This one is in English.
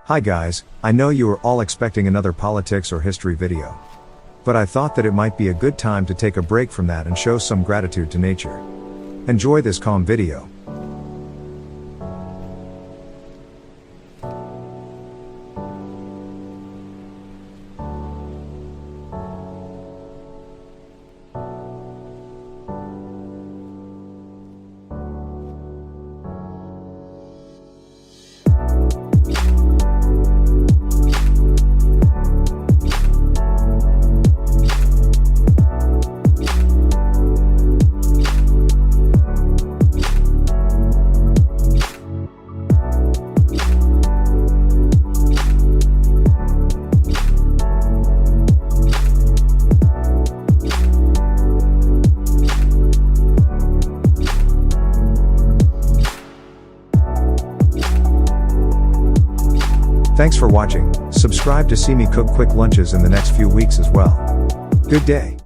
Hi guys, I know you are all expecting another politics or history video. But I thought that it might be a good time to take a break from that and show some gratitude to nature. Enjoy this calm video. Thanks for watching. Subscribe to see me cook quick lunches in the next few weeks as well. Good day.